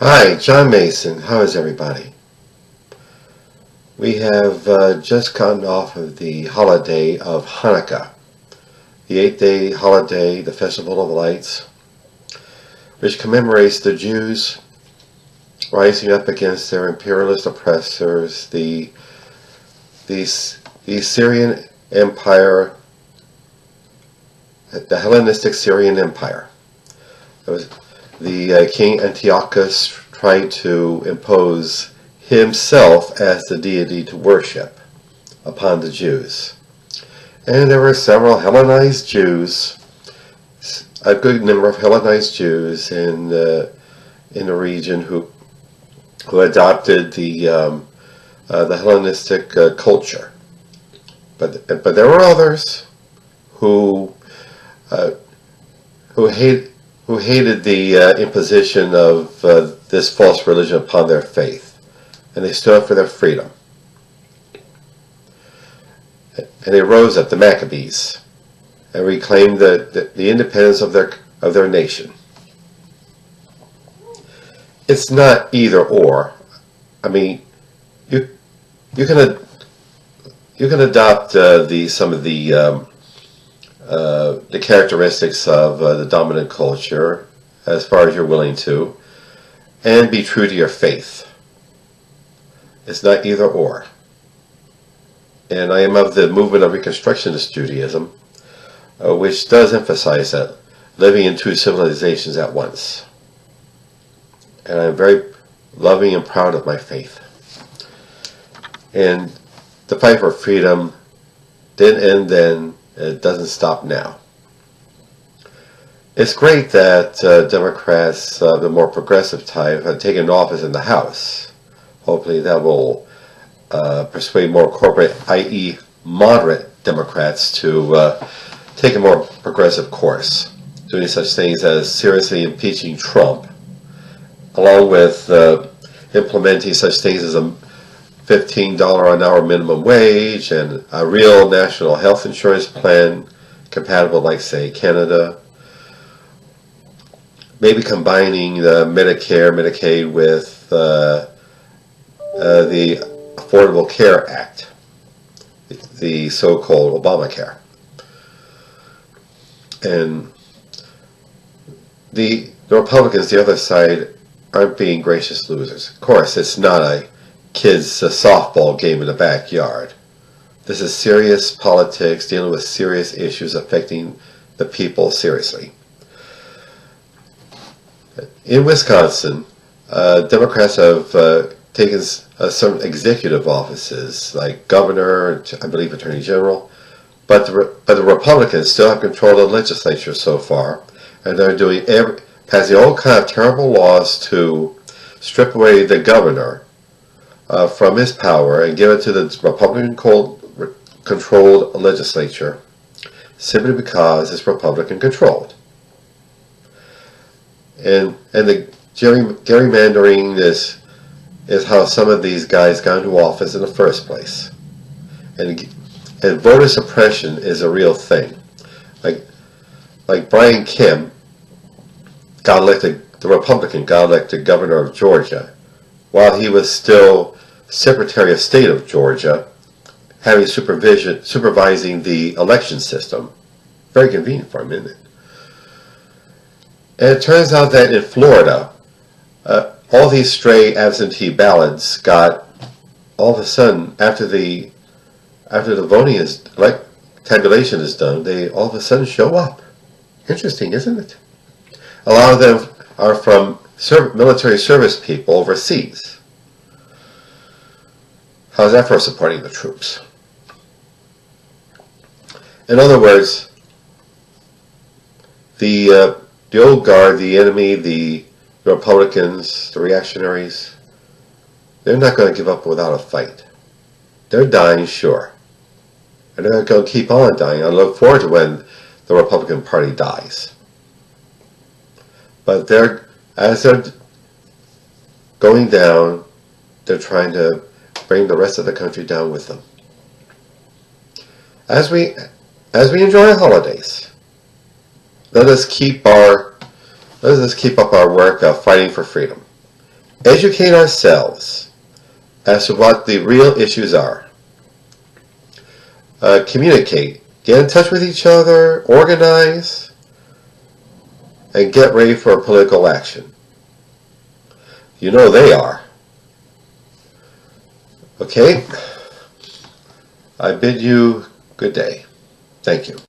Hi, John Mason. How is everybody? We have just gotten off of the holiday of Hanukkah, the 8-day holiday, the Festival of Lights, which commemorates the Jews rising up against their imperialist oppressors, the Syrian Empire, the Hellenistic Syrian Empire. It was the King Antiochus tried to impose himself as the deity to worship upon the Jews. And there were several Hellenized Jews, a good number of Hellenized Jews in the region who adopted the Hellenistic culture. But there were others who hated the imposition of this false religion upon their faith, and they stood up for their freedom. And they rose up, the Maccabees, and reclaimed the independence of their nation. It's not either or. I mean, you can adopt some of the characteristics of the dominant culture as far as you're willing to, and be true to your faith. It's not either or. And I am of the movement of Reconstructionist Judaism, which does emphasize that living in two civilizations at once. And I'm very loving and proud of my faith. And the fight for freedom didn't end then. It doesn't stop now. It's great that Democrats, the more progressive type, have taken office in the House. Hopefully that will persuade more corporate, i.e. moderate Democrats to take a more progressive course, doing such things as seriously impeaching Trump, along with implementing such things as a $15 an hour minimum wage and a real national health insurance plan compatible, like, say, Canada. Maybe combining the Medicare, Medicaid with the Affordable Care Act, the so-called Obamacare. And the Republicans, the other side, aren't being gracious losers. Of course, it's not a kids' softball game in the backyard. This is serious politics dealing with serious issues affecting the people seriously. In Wisconsin, Democrats have taken some executive offices, like governor, I believe attorney general, but the Republicans still have control of the legislature so far, and they're passing all kind of terrible laws to strip away the governor from his power and give it to the Republican-controlled legislature, simply because it's Republican-controlled. And the gerrymandering is how some of these guys got into office in the first place. And voter suppression is a real thing. Like Brian Kemp got elected, the Republican got elected governor of Georgia, while he was still Secretary of State of Georgia, having supervising the election system. Very convenient for him, isn't it? And it turns out that in Florida, all these stray absentee ballots got, all of a sudden, after the voting is, like, tabulation is done, they all of a sudden show up. Interesting, isn't it? A lot of them are from military service people overseas. How's that for supporting the troops? In other words, the old guard, the enemy, the Republicans, the reactionaries, they're not going to give up without a fight. They're dying, sure. And they're going to keep on dying. I look forward to when the Republican Party dies. But as they're going down, they're trying to bring the rest of the country down with them. As we enjoy our holidays, let us keep up our work of fighting for freedom. educate ourselves as to what the real issues are. Communicate. Get in touch with each other, organize, and get ready for political action. You know they are. Okay? I bid you good day. Thank you.